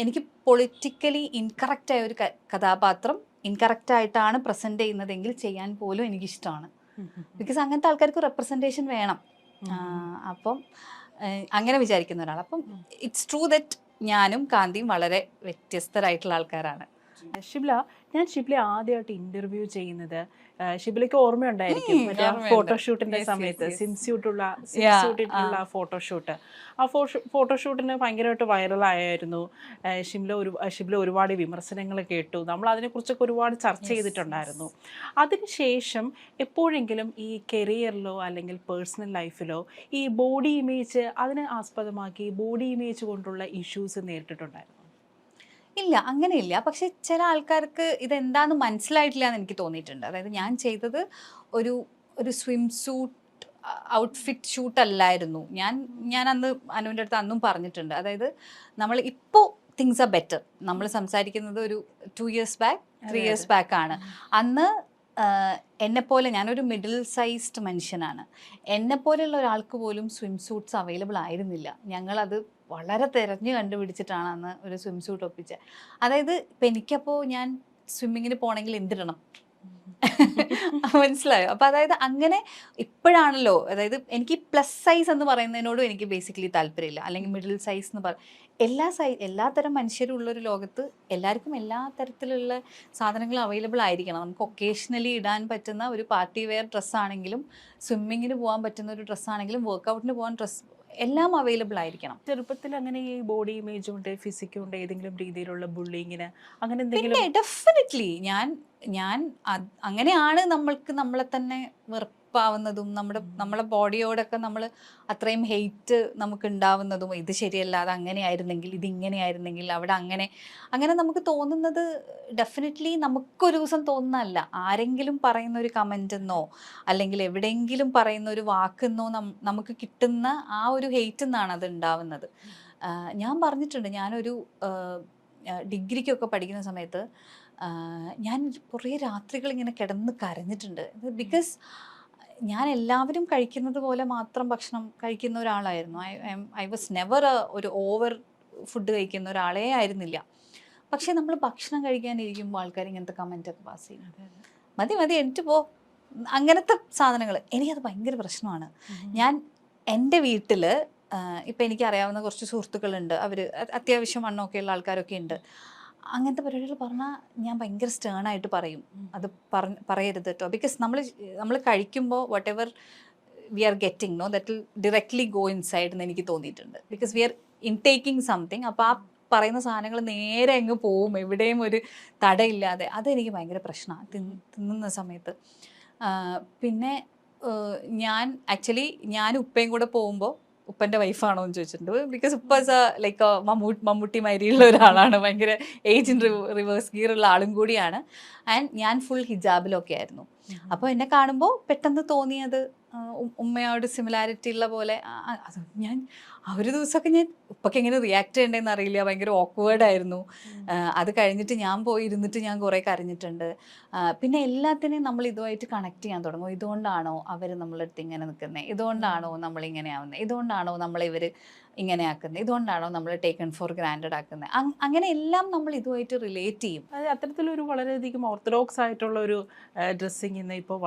എനിക്ക് politically incorrect ആയ ഒരു കഥാപാത്രം ഇൻകറക്റ്റ് ആയിട്ടാണ് പ്രസന്റ് ചെയ്യുന്നതെങ്കിൽ ചെയ്യാൻ പോലും എനിക്കിഷ്ടമാണ്. ബിക്കോസ് അങ്ങനത്തെ ആൾക്കാർക്ക് റെപ്രസെൻറ്റേഷൻ വേണം. അപ്പം അങ്ങനെ വിചാരിക്കുന്ന ഒരാൾ. അപ്പം ഇറ്റ്സ് ട്രൂ ദറ്റ് ഞാനും കാന്തിയും വളരെ വ്യത്യസ്തരായിട്ടുള്ള ആൾക്കാരാണ്. ഷിബ്ല, ഞാൻ ഷിബ്ലയെ ആദ്യമായിട്ട് ഇന്റർവ്യൂ ചെയ്യുന്നത് ഷിബ്ലയ്ക്ക് ഓർമ്മയുണ്ടായിരിക്കും, മറ്റേ ഫോട്ടോഷൂട്ടിന്റെ സമയത്ത് സ്വിംസ്യൂട്ടിട്ടുള്ള ഫോട്ടോഷൂട്ട്. ആ ഫോട്ടോഷൂട്ടിന് ഭയങ്കരമായിട്ട് വൈറലായിരുന്നു. ഷിബ്ല ഒരുപാട് വിമർശനങ്ങൾ കേട്ടു. നമ്മൾ അതിനെക്കുറിച്ചൊക്കെ ഒരുപാട് ചർച്ച ചെയ്തിട്ടുണ്ടായിരുന്നു. അതിനുശേഷം എപ്പോഴെങ്കിലും ഈ കരിയറിലോ അല്ലെങ്കിൽ പേഴ്സണൽ ലൈഫിലോ ഈ ബോഡി ഇമേജ് അതിനെ ആസ്പദമാക്കി ബോഡി ഇമേജ് കൊണ്ടുള്ള ഇഷ്യൂസ് നേരിട്ടിട്ടുണ്ടായിരുന്നു? ഇല്ല, അങ്ങനെയില്ല. പക്ഷെ ചില ആൾക്കാർക്ക് ഇതെന്താന്ന് മനസ്സിലായിട്ടില്ല എന്ന് എനിക്ക് തോന്നിയിട്ടുണ്ട്. അതായത് ഞാൻ ചെയ്തത് ഒരു ഒരു സ്വിം സൂട്ട് ഔട്ട്ഫിറ്റ് ഷൂട്ട് അല്ലായിരുന്നു. ഞാൻ അന്ന് അനുവിൻ്റെ അടുത്ത് അന്നും പറഞ്ഞിട്ടുണ്ട്. അതായത് നമ്മൾ ഇപ്പോൾ തിങ്സ് ആർ ബെറ്റർ. നമ്മൾ സംസാരിക്കുന്നത് ഒരു 2 years ബാക്ക് 3 years ബാക്ക് ആണ്. അന്ന് എന്നെപ്പോലെ ഞാനൊരു മിഡിൽ സൈസ്ഡ് മനുഷ്യനാണ്. എന്നെപ്പോലെയുള്ള ഒരാൾക്ക് പോലും സ്വിം സൂട്ട്സ് അവൈലബിൾ ആയിരുന്നില്ല. ഞങ്ങളത് വളരെ തിരഞ്ഞു കണ്ടുപിടിച്ചിട്ടാണ് അന്ന് ഒരു സ്വിം സൂട്ട് ഒപ്പിച്ചത്. അതായത് ഇപ്പം എനിക്കപ്പോൾ ഞാൻ സ്വിമ്മിങ്ങിന് പോകണമെങ്കിൽ എന്തിടണം മനസ്സിലായോ? അപ്പം അതായത് അങ്ങനെ ഇപ്പോഴാണല്ലോ, അതായത് എനിക്ക് പ്ലസ് സൈസ് എന്ന് പറയുന്നതിനോടും എനിക്ക് ബേസിക്കലി താല്പര്യമില്ല. അല്ലെങ്കിൽ മിഡിൽ സൈസ് എന്ന് എല്ലാത്തരം മനുഷ്യരും ഉള്ളൊരു ലോകത്ത് എല്ലാവർക്കും എല്ലാ തരത്തിലുള്ള സാധനങ്ങളും അവൈലബിൾ ആയിരിക്കണം. നമുക്ക് ഒക്കേഷണലി ഇടാൻ പറ്റുന്ന ഒരു പാർട്ടി വെയർ ഡ്രസ്സാണെങ്കിലും, സ്വിമ്മിങ്ങിന് പോകാൻ പറ്റുന്ന ഒരു ഡ്രസ്സാണെങ്കിലും, വർക്കൗട്ടിന് പോകാൻ ഡ്രസ്സ് എല്ലാം അവൈലബിൾ ആയിരിക്കണം. ചെറുപ്പത്തിൽ അങ്ങനെ ഈ ബോഡി ഇമേജ് കൊണ്ട് ഫിസിക് കൊണ്ട് ഏതെങ്കിലും രീതിയിലുള്ള ബുള്ളിങ്ങിന് അങ്ങനെ എന്തെങ്കിലും? പിന്നെ ഡെഫിനറ്റ്ലി ഞാൻ അങ്ങനെയാണ് നമ്മൾക്ക് നമ്മളെ തന്നെ വെറുപ്പാവുന്നതും നമ്മളെ ബോഡിയോടൊക്കെ നമ്മൾ അത്രയും ഹെയ്റ്റ് നമുക്ക് ഉണ്ടാവുന്നതും. ഇത് ശരിയല്ല, അത് അങ്ങനെയായിരുന്നെങ്കിൽ, ഇതിങ്ങനെയായിരുന്നെങ്കിൽ, അവിടെ അങ്ങനെ നമുക്ക് തോന്നുന്നത് ഡെഫിനറ്റ്ലി നമുക്കൊരു ദിവസം തോന്നുന്നതല്ല. ആരെങ്കിലും പറയുന്ന ഒരു കമൻറ്റെന്നോ അല്ലെങ്കിൽ എവിടെയെങ്കിലും പറയുന്ന ഒരു വാക്കെന്നോ നമുക്ക് കിട്ടുന്ന ആ ഒരു ഹെയ്റ്റ് നിന്നാണ് അത് ഉണ്ടാവുന്നത്. ഞാൻ പറഞ്ഞിട്ടുണ്ട്, ഞാനൊരു ഡിഗ്രിക്കൊക്കെ പഠിക്കുന്ന സമയത്ത് ഞാൻ കുറേ രാത്രികൾ ഇങ്ങനെ കിടന്ന് കരഞ്ഞിട്ടുണ്ട്. ബിക്കോസ് ഞാൻ എല്ലാവരും കഴിക്കുന്നത് പോലെ മാത്രം ഭക്ഷണം കഴിക്കുന്ന ഒരാളായിരുന്നു. ഐ വാസ് നെവർ ഒരു ഓവർ ഫുഡ് കഴിക്കുന്ന ഒരാളേ ആയിരുന്നില്ല. പക്ഷേ നമ്മൾ ഭക്ഷണം കഴിക്കാനിരിക്കുമ്പോൾ ആൾക്കാർ ഇങ്ങനത്തെ കമൻറ്റൊക്കെ പാസ് ചെയ്യും. മതി എനിക്ക് അങ്ങനത്തെ സാധനങ്ങൾ എനിക്കത് ഭയങ്കര പ്രശ്നമാണ്. ഞാൻ എൻ്റെ വീട്ടിൽ ഇപ്പം എനിക്കറിയാവുന്ന കുറച്ച് സുഹൃത്തുക്കളുണ്ട്. അവർ അത്യാവശ്യം വണ്ണമൊക്കെയുള്ള ആൾക്കാരൊക്കെ ഉണ്ട്. അങ്ങനത്തെ പരിപാടികൾ പറഞ്ഞാൽ ഞാൻ ഭയങ്കര സ്റ്റേണായിട്ട് പറയും, അത് പറയരുത് കേട്ടോ. ബിക്കോസ് നമ്മൾ കഴിക്കുമ്പോൾ whatever we are getting no that will directly go inside എന്ന് എനിക്ക് തോന്നിയിട്ടുണ്ട്. Because we are intaking something. അപ്പോൾ ആ പറയുന്ന സാധനങ്ങൾ നേരെ അങ്ങ് പോവും, എവിടെയും ഒരു തടയില്ലാതെ. അതെനിക്ക് ഭയങ്കര പ്രശ്നമാണ് തിന്നുന്ന സമയത്ത്. പിന്നെ ഞാൻ ഉപ്പയും കൂടെ പോകുമ്പോൾ ഉപ്പൻ്റെ വൈഫാണോ എന്ന് ചോദിച്ചിട്ടുണ്ട്. ബിക്കോസ് ഉപ്പ ലൈക്ക് മമ്മൂട്ടി മാതിരിയുള്ള ഒരാളാണ്, ഭയങ്കര ഏജ് ഇൻ റിവേഴ്സ് ഗിയറുള്ള ആളും കൂടിയാണ്. ആൻഡ് ഞാൻ ഫുൾ ഹിജാബിലൊക്കെ ആയിരുന്നു. അപ്പോൾ എന്നെ കാണുമ്പോൾ പെട്ടെന്ന് തോന്നിയത് ഉമ്മയോട് സിമിലാരിറ്റി ഉള്ള പോലെ. ഞാൻ ഒരു ദിവസമൊക്കെ ഞാൻ ഉപ്പൊക്കെ എങ്ങനെ റിയാക്ട് ചെയ്യേണ്ടതെന്ന് അറിയില്ല, ഭയങ്കര ഓക്വേർഡായിരുന്നു. അത് കഴിഞ്ഞിട്ട് ഞാൻ പോയി ഇരുന്നിട്ട് ഞാൻ കുറേ കരഞ്ഞിട്ടുണ്ട്. പിന്നെ എല്ലാത്തിനെയും നമ്മൾ ഇതുമായിട്ട് കണക്ട് ചെയ്യാൻ തുടങ്ങും. ഇതുകൊണ്ടാണോ അവർ നമ്മളടുത്ത് ഇങ്ങനെ നിൽക്കുന്നത്, ഇതുകൊണ്ടാണോ നമ്മളിങ്ങനെ ആവുന്നത്, ഇതുകൊണ്ടാണോ ഇവർ ഇങ്ങനെ ആക്കുന്നത്, ഇതുകൊണ്ടാണോ നമ്മൾ ടേക്കൺ ഫോർ ഗ്രാൻഡഡ് ആക്കുന്നത്. അങ്ങനെ എല്ലാം നമ്മൾ ഇതുമായിട്ട് റിലേറ്റ് ചെയ്യും. അത്തരത്തിലൊരു വളരെയധികം ഓർത്തഡോക്സ് ആയിട്ടുള്ള ഒരു ഡ്രസ്സിങ് ഇന്ന് ഇപ്പോൾ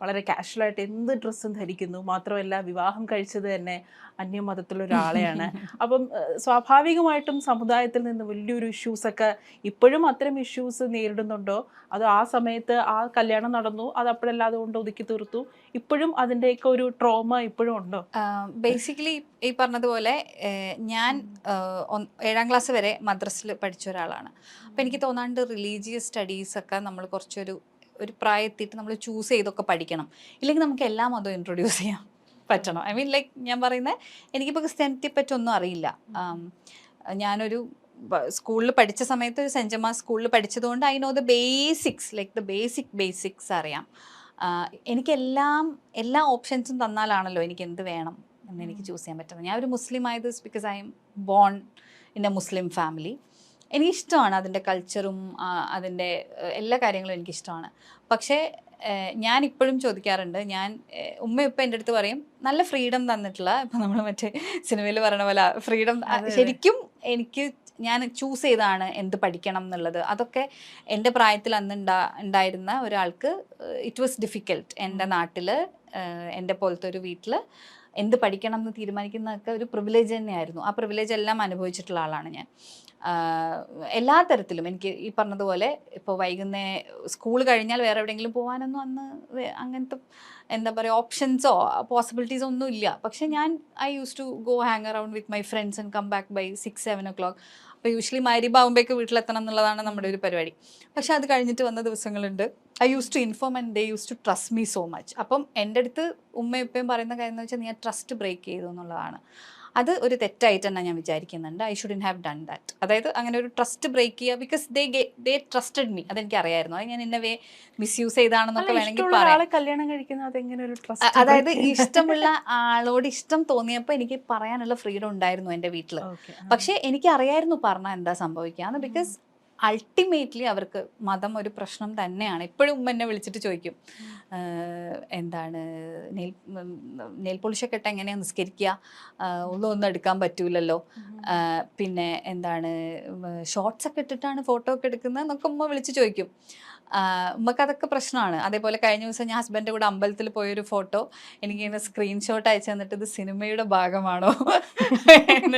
വളരെ കാഷ്വലായിട്ട് എന്ത് ഡ്രസ്സും ധരിക്കുന്നു. മാത്രമല്ല വിവാഹം കഴിച്ചത് തന്നെ അന്യമതത്തിലൊരാളെയാണ്. അപ്പം സ്വാഭാവികമായിട്ടും സമുദായത്തിൽ നിന്ന് വലിയൊരു ഇഷ്യൂസൊക്കെ ഇപ്പോഴും അത്തരം ഇഷ്യൂസ് നേരിടുന്നുണ്ടോ? അത് ആ സമയത്ത് ആ കല്യാണം നടന്നു, അത് അപ്പോഴല്ലാതെ കൊണ്ട് ഒതുക്കി തീർത്തു, ഇപ്പോഴും അതിൻ്റെയൊക്കെ ഒരു ട്രോമ ഇപ്പോഴും ഉണ്ടോ? ബേസിക്കലി ഈ പറഞ്ഞതുപോലെ ഞാൻ 7ാം ക്ലാസ് വരെ മദ്രസിൽ പഠിച്ച ഒരാളാണ്. അപ്പം എനിക്ക് തോന്നാണ്ട് റിലീജിയസ് സ്റ്റഡീസൊക്കെ നമ്മൾ കുറച്ചൊരു പ്രായത്തിട്ട് നമ്മൾ ചൂസ് ചെയ്തൊക്കെ പഠിക്കണം. ഇല്ലെങ്കിൽ നമുക്ക് എല്ലാ മതവും ഇൻട്രൊഡ്യൂസ് ചെയ്യാൻ പറ്റണം. ഐ മീൻ ലൈക്ക് ഞാൻ പറയുന്നത്, എനിക്കിപ്പോൾ ക്രിസ്ത്യാനിറ്റിയെ പറ്റി ഒന്നും അറിയില്ല. ഞാനൊരു സ്കൂളിൽ പഠിച്ച സമയത്ത് ഒരു സെൻറ്റ് ജമാസ് സ്കൂളിൽ പഠിച്ചതുകൊണ്ട് I know the basics, like the basics അറിയാം. എനിക്ക് എല്ലാ ഓപ്ഷൻസും തന്നാലാണല്ലോ എനിക്ക് എന്ത് വേണം എന്ന് എനിക്ക് ചൂസ് ചെയ്യാൻ പറ്റുന്നത്. ഞാൻ ഒരു മുസ്ലിം ആയത് because I M born in a Muslim family. എനിക്കിഷ്ടമാണ് അതിൻ്റെ കൾച്ചറും അതിൻ്റെ എല്ലാ കാര്യങ്ങളും എനിക്കിഷ്ടമാണ്. പക്ഷേ ഞാൻ ഇപ്പോഴും ചോദിക്കാറുണ്ട്, ഉമ്മ ഇപ്പം എൻ്റെ അടുത്ത് പറയും നല്ല ഫ്രീഡം തന്നിട്ടുള്ള, ഇപ്പം നമ്മൾ മറ്റേ സിനിമയിൽ പറയണ പോലെ ഫ്രീഡം ശരിക്കും എനിക്ക് ഞാൻ ചൂസ് ചെയ്താണ് എന്ത് പഠിക്കണം എന്നുള്ളത്. അതൊക്കെ എൻ്റെ പ്രായത്തിൽ അന്ന് ഉണ്ടായിരുന്ന ഒരാൾക്ക് ഇറ്റ് വാസ് ഡിഫിക്കൽട്ട്. എൻ്റെ നാട്ടിൽ എൻ്റെ പോലത്തെ ഒരു വീട്ടിൽ എന്ത് പഠിക്കണം എന്ന് തീരുമാനിക്കുന്നതൊക്കെ ഒരു പ്രിവിലേജ് തന്നെയായിരുന്നു. ആ പ്രിവിലേജ് എല്ലാം അനുഭവിച്ചിട്ടുള്ള ആളാണ് ഞാൻ. എല്ലാ തരത്തിലും എനിക്ക് ഈ പറഞ്ഞതുപോലെ ഇപ്പോൾ സ്കൂൾ കഴിഞ്ഞാൽ വേറെ എവിടെയെങ്കിലും പോകാനൊന്നും അന്ന് അങ്ങനത്തെ എന്താ പറയുക ഓപ്ഷൻസോ പോസിബിലിറ്റീസോ ഒന്നും ഇല്ല. പക്ഷെ I use to go hang around with my friends and come back by 6-7 o'clock. അപ്പോൾ യൂഷ്വലി മഗ്‌രിബാവുമ്പോഴേക്ക് വീട്ടിലെത്തണം എന്നുള്ളതാണ് നമ്മുടെ ഒരു പരിപാടി. പക്ഷെ അത് കഴിഞ്ഞിട്ട് വന്ന ദിവസങ്ങളുണ്ട്. I use to inform and they use to trust me so much. അപ്പം എൻ്റെ അടുത്ത് ഉമ്മയും ഉപ്പയും പറയുന്ന കാര്യം എന്ന് വെച്ചാൽ നീ ആ ട്രസ്റ്റ് ബ്രേക്ക് ചെയ്തു എന്നുള്ളതാണ്. അത് ഒരു തെറ്റായിട്ട് തന്നെ ഞാൻ വിചാരിക്കുന്നുണ്ട്. I shouldn't have done that. അതായത് അങ്ങനെ ഒരു ട്രസ്റ്റ് ബ്രേക്ക് ചെയ്യുക, ബിക്കോസ് ദേ ട്രസ്റ്റഡ് മീ. അതെനിക്ക് അറിയായിരുന്നു. അത് ഞാൻ എന്നെ മിസ്യൂസ് ചെയ്താണെന്നൊക്കെ വേണമെങ്കിൽ പറയാം. കല്യാണം കഴിക്കുന്നത് എങ്ങനെ ഒരു അതായത് ഇഷ്ടമുള്ള ആളോട് ഇഷ്ടം തോന്നിയപ്പോൾ എനിക്ക് പറയാനുള്ള ഫ്രീഡം ഉണ്ടായിരുന്നു എൻ്റെ വീട്ടിൽ. പക്ഷെ എനിക്ക് അറിയായിരുന്നു പറഞ്ഞാൽ എന്താ സംഭവിക്കാന്ന്. ബിക്കോസ് അൾട്ടിമേറ്റ്ലി അവർക്ക് മതം ഒരു പ്രശ്നം തന്നെയാണ്. ഇപ്പോഴും ഉമ്മ എന്നെ വിളിച്ചിട്ട് ചോദിക്കും, എന്താണ് നെയിൽ പോളിഷൊക്കെ ഇട്ട് എങ്ങനെയാണ് നിസ്കരിക്കുക, ഒന്നും എടുക്കാൻ പറ്റൂലല്ലോ, പിന്നെ എന്താണ് ഷോർട്സ് ഒക്കെ ഇട്ടിട്ടാണ് ഫോട്ടോ ഒക്കെ എടുക്കുന്നത് എന്നൊക്കെ ഉമ്മ വിളിച്ച് ചോദിക്കും. ഉമ്മക്ക് അതൊക്കെ പ്രശ്നമാണ്. അതേപോലെ കഴിഞ്ഞ ദിവസം ഞാൻ ഹസ്ബൻഡിൻ്റെ കൂടെ അമ്പലത്തിൽ പോയൊരു ഫോട്ടോ എനിക്കിങ്ങനെ സ്ക്രീൻഷോട്ട് അയച്ചു തന്നിട്ട് ഇത് സിനിമയുടെ ഭാഗമാണോ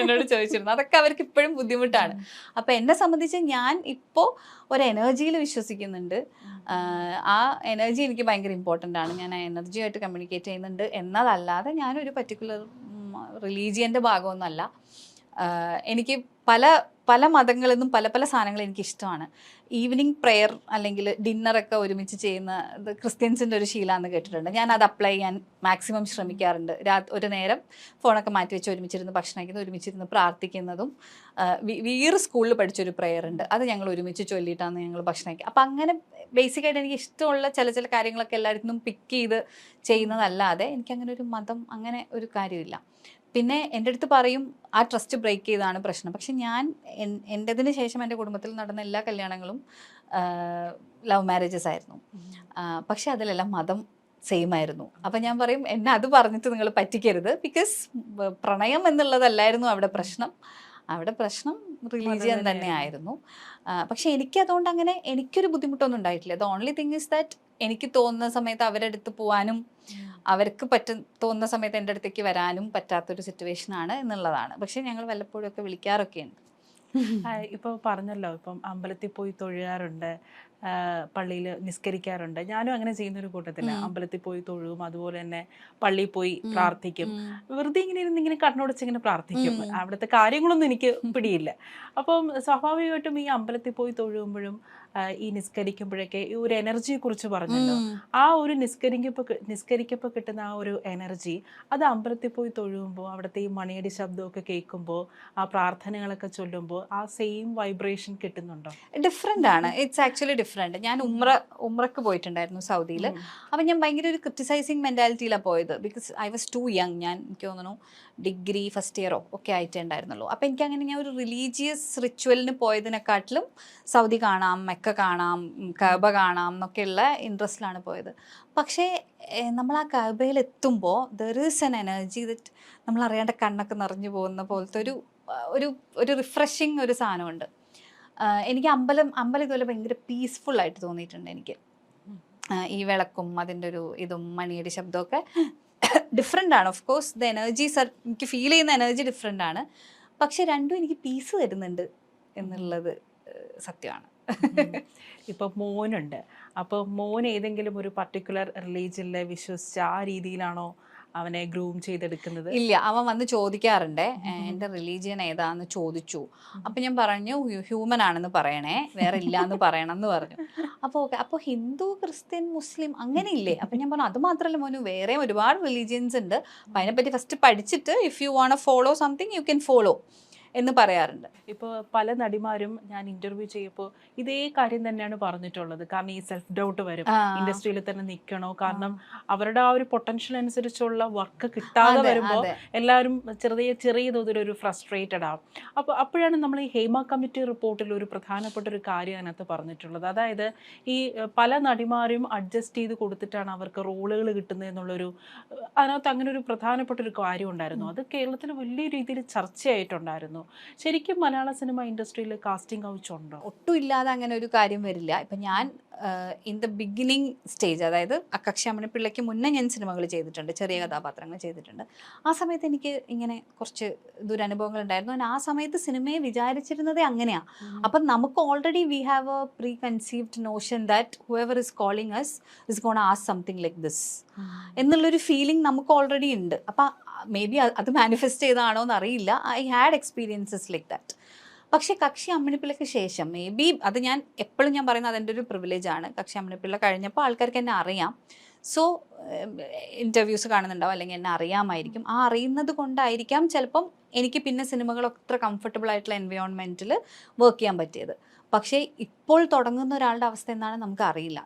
എന്നോട് ചോദിച്ചിരുന്നു. അതൊക്കെ അവർക്ക് ഇപ്പോഴും ബുദ്ധിമുട്ടാണ്. അപ്പം എന്നെ സംബന്ധിച്ച് ഞാൻ ഇപ്പോൾ ഒരു എനർജിയിൽ വിശ്വസിക്കുന്നുണ്ട്. ആ എനർജി എനിക്ക് ഭയങ്കര ഇമ്പോർട്ടൻ്റ് ആണ്. ഞാൻ ആ എനർജിയായിട്ട് കമ്മ്യൂണിക്കേറ്റ് ചെയ്യുന്നുണ്ട് എന്നതല്ലാതെ ഞാനൊരു പർട്ടിക്കുലർ റിലീജിയൻ്റെ ഭാഗമൊന്നുമല്ല. എനിക്ക് പല മതങ്ങളിൽ നിന്നും പല സാധനങ്ങൾ എനിക്കിഷ്ടമാണ്. ഈവനിങ് പ്രെയർ അല്ലെങ്കിൽ ഡിന്നറൊക്കെ ഒരുമിച്ച് ചെയ്യുന്ന ക്രിസ്ത്യൻസിൻ്റെ ഒരു ശീലമാണെന്ന് കേട്ടിട്ടുണ്ട്. ഞാൻ അത് അപ്ലൈ ചെയ്യാൻ മാക്സിമം ശ്രമിക്കാറുണ്ട്. ഒരു നേരം ഫോണൊക്കെ മാറ്റി വെച്ച് ഒരുമിച്ചിരുന്ന് ഭക്ഷണം കഴിക്കുന്നത്, ഒരുമിച്ചിരുന്ന് പ്രാർത്ഥിക്കുന്നതും. വീറ് സ്കൂളിൽ പഠിച്ചൊരു പ്രെയർ ഉണ്ട്, അത് ഞങ്ങൾ ഒരുമിച്ച് ചൊല്ലിയിട്ടാണ് ഞങ്ങൾ ഭക്ഷണം കഴിക്കുക. അപ്പം അങ്ങനെ ബേസിക്കായിട്ട് എനിക്ക് ഇഷ്ടമുള്ള ചില കാര്യങ്ങളൊക്കെ എല്ലായിടത്തും പിക്ക് ചെയ്ത് ചെയ്യുന്നതല്ലാതെ എനിക്കങ്ങനെ ഒരു മതം അങ്ങനെ ഒരു കാര്യമില്ല. പിന്നെ എൻ്റെ അടുത്ത് പറയും ആ ട്രസ്റ്റ് ബ്രേക്ക് ചെയ്താണ് പ്രശ്നം. പക്ഷെ എൻ്റെതിന് ശേഷം എൻ്റെ കുടുംബത്തിൽ നടന്ന എല്ലാ കല്യാണങ്ങളും ലവ് മാരേജസ് ആയിരുന്നു. പക്ഷെ അതിലെല്ലാം മതം സെയിം ആയിരുന്നു. അപ്പം ഞാൻ പറയും എന്നെ അത് പറഞ്ഞിട്ട് നിങ്ങൾ പറ്റിക്കരുത്. ബിക്കോസ് പ്രണയം എന്നുള്ളതല്ലായിരുന്നു അവിടെ പ്രശ്നം. അവിടെ പ്രശ്നം റിലീജിയൻ തന്നെയായിരുന്നു. പക്ഷെ എനിക്കതുകൊണ്ട് അങ്ങനെ എനിക്കൊരു ബുദ്ധിമുട്ടൊന്നും ഉണ്ടായിട്ടില്ല. The only thing is that എനിക്ക് തോന്നുന്ന സമയത്ത് അവരുടെ അടുത്ത് പോകാനും അവർക്ക് തോന്നുന്ന സമയത്ത് എൻ്റെ അടുത്തേക്ക് വരാനും പറ്റാത്തൊരു സിറ്റുവേഷനാണ് എന്നുള്ളതാണ്. പക്ഷെ ഞങ്ങൾ വല്ലപ്പോഴും ഒക്കെ വിളിക്കാറൊക്കെ ഉണ്ട്. ഇപ്പോൾ പറഞ്ഞല്ലോ, ഇപ്പം അമ്പലത്തിൽ പോയി തൊഴുകാറുണ്ട്, പള്ളിയിൽ നിസ്കരിക്കാറുണ്ട്. ഞാനും അങ്ങനെ ചെയ്യുന്നൊരു കൂട്ടത്തില്ല. അമ്പലത്തിൽ പോയി തൊഴുകും, അതുപോലെ തന്നെ പള്ളിയിൽ പോയി പ്രാർത്ഥിക്കും. വെറുതെ ഇങ്ങനെ കണ്ണുടച്ചിങ്ങനെ പ്രാർത്ഥിക്കും. അവിടുത്തെ കാര്യങ്ങളൊന്നും എനിക്ക് പിടിയില്ല. അപ്പം സ്വാഭാവികമായിട്ടും ഈ അമ്പലത്തിൽ പോയി തൊഴുകുമ്പോഴും ഈ നിസ്കരിക്കുമ്പോഴൊക്കെ ഈ ഒരു എനർജിയെ കുറിച്ച് പറഞ്ഞല്ലോ. ആ ഒരു നിസ്കരിക്കപ്പോൾ കിട്ടുന്ന ആ ഒരു എനർജി, അത് അമ്പലത്തിൽ പോയി തൊഴുകുമ്പോൾ അവിടുത്തെ ഈ മണിയടി ശബ്ദമൊക്കെ കേൾക്കുമ്പോൾ ആ പ്രാർത്ഥനകളൊക്കെ ചൊല്ലുമ്പോൾ ആ സെയിം വൈബ്രേഷൻ കിട്ടുന്നുണ്ടോ? ഡിഫറെൻ്റ് ആണ്. It's actually different. ഞാൻ ഉംറക്ക് പോയിട്ടുണ്ടായിരുന്നു സൗദിയിൽ. അപ്പം ഞാൻ ഭയങ്കര ഒരു ക്രിറ്റിസൈസിങ് മെൻറ്റാലിറ്റിയിലാണ് പോയത്. Because I was too young. എനിക്ക് തോന്നുന്നു ഡിഗ്രി ഫസ്റ്റ് ഇയറോ ഒക്കെ ആയിട്ടേ ഉണ്ടായിരുന്നുള്ളൂ. അപ്പം എനിക്കങ്ങനെ ഞാൻ ഒരു റിലീജിയസ് റിച്വലിന് പോയതിനെക്കാട്ടിലും സൗദി കാണാം, മെക്ക കാണാം, കഅബ കാണാം എന്നൊക്കെയുള്ള ഇൻട്രസ്റ്റിലാണ് പോയത്. പക്ഷേ നമ്മൾ ആ കഅബയിൽ എത്തുമ്പോൾ there is N energy that നമ്മൾ അറിയാണ്ട് കണ്ണൊക്കെ നിറഞ്ഞു പോകുന്ന പോലത്തെ ഒരു റിഫ്രഷിങ് ഒരു സാധനമുണ്ട്. എനിക്ക് അമ്പലം ഇതുപോലെ ഭയങ്കര പീസ്ഫുള്ളായിട്ട് തോന്നിയിട്ടുണ്ട് എനിക്ക്. ഈ വിളക്കും അതിൻ്റെ ഇതും മണിയുടെ ശബ്ദമൊക്കെ ഡിഫറെൻ്റ് ആണ്. ഓഫ് കോഴ്സ് ദ എനർജീസ് എനിക്ക് ഫീൽ ചെയ്യുന്ന എനർജി ഡിഫറെൻ്റ് ആണ്. പക്ഷെ രണ്ടും എനിക്ക് പീസ് തരുന്നുണ്ട് എന്നുള്ളത് സത്യമാണ്. ഇപ്പോൾ മോനുണ്ട്. അപ്പോൾ മോൻ ഏതെങ്കിലും ഒരു പർട്ടിക്കുലർ റിലീജിയനിൽ വിശ്വസിച്ച് ആ രീതിയിലാണോ അവനെ ഗ്രൂം ചെയ്തെടുക്കുന്നത്? ഇല്ല, അവൻ വന്ന് ചോദിക്കാറുണ്ട് എൻ്റെ റിലീജിയൻ ഏതാന്ന് ചോദിച്ചു. അപ്പം ഞാൻ പറഞ്ഞു ഹ്യൂമൻ ആണെന്ന് പറയണേ, വേറെ ഇല്ല എന്ന് പറയണം എന്ന് പറഞ്ഞു. അപ്പോൾ ഓക്കെ, അപ്പോൾ ഹിന്ദു, ക്രിസ്ത്യൻ, മുസ്ലിം അങ്ങനെ ഇല്ലേ? അപ്പം ഞാൻ പറഞ്ഞു അത് മാത്രമല്ല മോനു, വേറെ ഒരുപാട് റിലീജിയൻസ് ഉണ്ട്. അപ്പം അതിനെപ്പറ്റി ഫസ്റ്റ് പഠിച്ചിട്ട് if you want follow something you can follow എന്ന് പറയാറുണ്ട്. ഇപ്പോൾ പല നടിമാരും ഞാൻ ഇന്റർവ്യൂ ചെയ്യുമ്പോൾ ഇതേ കാര്യം തന്നെയാണ് പറഞ്ഞിട്ടുള്ളത്. കാരണം ഈ സെൽഫ് ഡൗട്ട് വരും, ഇൻഡസ്ട്രിയിൽ തന്നെ നിൽക്കണോ, കാരണം അവരുടെ ആ ഒരു പൊട്ടൻഷ്യൽ അനുസരിച്ചുള്ള വർക്ക് കിട്ടാതെ വരുമ്പോൾ എല്ലാവരും ചെറിയ തോതിലൊരു ഫ്രസ്ട്രേറ്റഡ് ആവും. അപ്പോഴാണ് നമ്മൾ ഈ ഹേമ കമ്മിറ്റി റിപ്പോർട്ടിൽ ഒരു പ്രധാനപ്പെട്ട ഒരു കാര്യം അതിനകത്ത് പറഞ്ഞിട്ടുള്ളത്. അതായത് ഈ പല നടിമാരും അഡ്ജസ്റ്റ് ചെയ്ത് കൊടുത്തിട്ടാണ് അവർക്ക് റോളുകൾ കിട്ടുന്നത് എന്നുള്ളൊരു, അതിനകത്ത് അങ്ങനെ ഒരു പ്രധാനപ്പെട്ട ഒരു കാര്യം ഉണ്ടായിരുന്നു. അത് കേരളത്തിൽ വലിയ രീതിയിൽ ചർച്ചയായിട്ടുണ്ടായിരുന്നു. ശരിക്കും മലയാള സിനിമ ഇൻഡസ്ട്രിയിൽ കാസ്റ്റിംഗ് കൗച്ച് ഉണ്ടോ? ഒട്ടും ഇല്ലാതെ അങ്ങനെ ഒരു കാര്യം വരില്ല. ഇപ്പം ഞാൻ ഇൻ ദ ബിഗിനിങ് സ്റ്റേജ്, അതായത് അക്കക്ഷാമണി പിള്ളയ്ക്ക് മുന്നേ ഞാൻ സിനിമകൾ ചെയ്തിട്ടുണ്ട്, ചെറിയ കഥാപാത്രങ്ങൾ ചെയ്തിട്ടുണ്ട്. ആ സമയത്ത് എനിക്ക് ഇങ്ങനെ കുറച്ച് ദുരനുഭവങ്ങൾ ഉണ്ടായിരുന്നു. ഞാൻ ആ സമയത്ത് സിനിമയെ വിചാരിച്ചിരുന്നതേ അങ്ങനെയാണ്. അപ്പം നമുക്ക് already we have a preconceived notion that whoever is calling us is gonna ask something like this എന്നുള്ളൊരു ഫീലിംഗ് നമുക്ക് ഓൾറെഡി ഉണ്ട്. അപ്പം മേ ബി അത് മാനിഫെസ്റ്റ് ചെയ്തതാണോ എന്ന് അറിയില്ല. I had experiences like that. പക്ഷേ കക്ഷി അമ്മിണിപ്പിള്ളയ്ക്ക് ശേഷം മേ ബി അത് ഞാൻ എപ്പോഴും ഞാൻ പറയുന്നത് അതെൻ്റെ ഒരു പ്രിവിലേജാണ്. കക്ഷി അമ്മിണിപ്പിള്ള കഴിഞ്ഞപ്പോൾ ആൾക്കാർക്ക് എന്നെ അറിയാം. സോ ഇൻ്റർവ്യൂസ് കാണുന്നുണ്ടാവും, അല്ലെങ്കിൽ എന്നെ അറിയാമായിരിക്കും. ആ അറിയുന്നത് കൊണ്ടായിരിക്കാം ചിലപ്പം എനിക്ക് പിന്നെ സിനിമകളൊക്കെ കംഫർട്ടബിൾ ആയിട്ടുള്ള എൻവയോൺമെൻറ്റിൽ വർക്ക് ചെയ്യാൻ പറ്റിയത്. പക്ഷേ ഇപ്പോൾ തുടങ്ങുന്ന ഒരാളുടെ അവസ്ഥ എന്താണ് നമുക്ക് അറിയില്ല.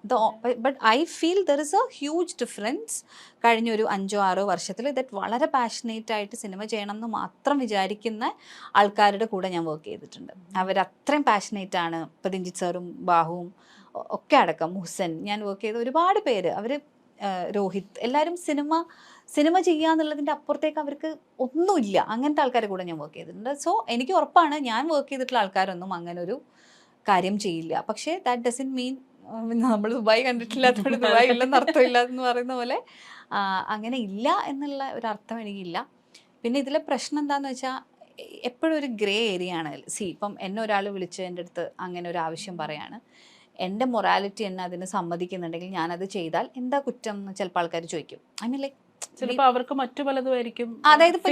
But I feel there is A huge difference കഴിഞ്ഞൊരു 5-6 വർഷത്തിൽ ദറ്റ് വളരെ പാഷനേറ്റ് ആയിട്ട് സിനിമ ചെയ്യണം എന്ന് മാത്രം വിചാരിക്കുന്ന ആൾക്കാരുടെ കൂടെ ഞാൻ വർക്ക് ചെയ്തിട്ടുണ്ട്. അവരത്രയും പാഷനേറ്റ് ആണ്. ഇപ്പം രഞ്ജിത്ത് സാറും ബാഹുവും ഒക്കെ അടക്കം, മുഹ്സൻ, ഞാൻ വർക്ക് ചെയ്ത ഒരുപാട് പേര്, അവർ രോഹിത്, എല്ലാവരും സിനിമ ചെയ്യുക എന്നുള്ളതിൻ്റെ അപ്പുറത്തേക്ക് അവർക്ക് ഒന്നുമില്ല. അങ്ങനത്തെ ആൾക്കാരെ കൂടെ ഞാൻ വർക്ക് ചെയ്തിട്ടുണ്ട്. സോ എനിക്ക് ഉറപ്പാണ് ഞാൻ വർക്ക് ചെയ്തിട്ടുള്ള ആൾക്കാരൊന്നും അങ്ങനെ ഒരു കാര്യം ചെയ്യില്ല. പക്ഷേ ദാറ്റ് ഡസൻ മീൻ നമ്മൾ ദുബായ് കണ്ടിട്ടില്ലാത്തതുകൊണ്ട് ദുബായ് ഇല്ലെന്ന് അർത്ഥമില്ല എന്ന് പറയുന്ന പോലെ അങ്ങനെ ഇല്ല എന്നുള്ള ഒരർത്ഥം എനിക്കില്ല. പിന്നെ ഇതിലെ പ്രശ്നം എന്താണെന്ന് വെച്ചാൽ എപ്പോഴും ഒരു ഗ്രേ ഏരിയ ആണ്. ഇപ്പം എന്നെ ഒരാൾ വിളിച്ച് എൻ്റെ അടുത്ത് അങ്ങനെ ഒരു ആവശ്യം പറയാണ്, എൻ്റെ മൊറാലിറ്റി എന്നെ അതിന് സമ്മതിക്കുന്നുണ്ടെങ്കിൽ ഞാനത് ചെയ്താൽ എന്താ കുറ്റം എന്ന് ചിലപ്പോൾ ആൾക്കാർ ചോദിക്കും. ഐ മീൻ ലൈക്ക് ചിലപ്പോൾ അവർക്ക് മറ്റു പലതുമായിരിക്കും. അതായത് ഇപ്പൊ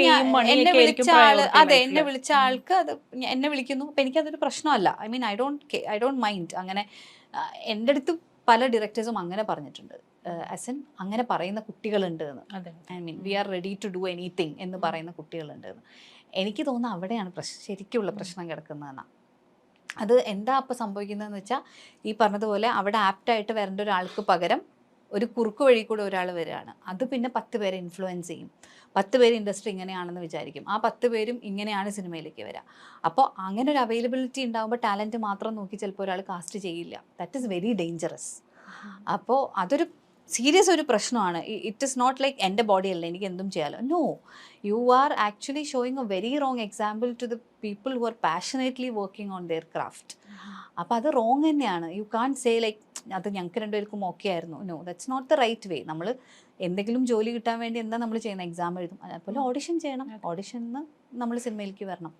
എന്നെ വിളിച്ച ആള്, അതെ, എന്നെ വിളിച്ച ആൾക്ക് അത് എന്നെ വിളിക്കുന്നു, അപ്പൊ എനിക്കതൊരു പ്രശ്നമല്ല. I mean I don't mind. അങ്ങനെ എൻ്റെ അടുത്ത് പല ഡയറക്ടേഴ്സും അങ്ങനെ പറഞ്ഞിട്ടുണ്ട്, ആസ് എൻ അങ്ങനെ പറയുന്ന കുട്ടികളുണ്ട് എന്ന്. I mean we are ready to do anything എന്ന് പറയുന്ന കുട്ടികളുണ്ട് എന്ന്. എനിക്ക് തോന്നുന്നു അവിടെയാണ് ശരിക്കുള്ള പ്രശ്നം കിടക്കുന്നതെന്നാണ്. അത് എന്താ അപ്പം സംഭവിക്കുന്നതെന്ന് വെച്ചാൽ ഈ പറഞ്ഞതുപോലെ അവിടെ ആപ്റ്റായിട്ട് വരേണ്ട ഒരാൾക്ക് പകരം ഒരു കുറുക്ക് വഴി കൂടെ ഒരാൾ വരികയാണ്. അത് പിന്നെ 10 പേരെ ഇൻഫ്ലുവൻസ് ചെയ്യും. 10 പേര് ഇൻഡസ്ട്രി ഇങ്ങനെയാണെന്ന് വിചാരിക്കും. ആ 10 പേരും ഇങ്ങനെയാണ് സിനിമയിലേക്ക് വരിക. അപ്പോൾ അങ്ങനെ ഒരു അവൈലബിലിറ്റി ഉണ്ടാകുമ്പോൾ ടാലൻറ്റ് മാത്രം നോക്കി ചിലപ്പോൾ ഒരാൾ കാസ്റ്റ് ചെയ്യില്ല. That is very dangerous. അപ്പോൾ അതൊരു സീരിയസ് ഒരു പ്രശ്നമാണ്. ഇറ്റ് ഇസ് നോട്ട് ലൈക്ക് എൻ്റെ ബോഡി അല്ല എനിക്ക് എന്തും ചെയ്യാലോ. No, you are actually showing a very wrong example to the people who are passionately working on their craft. അപ്പോൾ അത് റോങ് തന്നെയാണ്. യു കാൺ സേ ലൈക്ക് അത് ഞങ്ങൾക്ക് രണ്ടുപേർക്കും ഓക്കെ ആയിരുന്നു. No, that's not the right way. നമ്മൾ എന്തെങ്കിലും ജോലി കിട്ടാൻ വേണ്ടി എന്താ നമ്മൾ ചെയ്യുന്നത്? എക്സാം എഴുതും. അതുപോലെ ഓഡിഷൻ ചെയ്യണം. ഓഡിഷനിൽ നിന്ന് നമ്മൾ സിനിമയിലേക്ക് വരണം.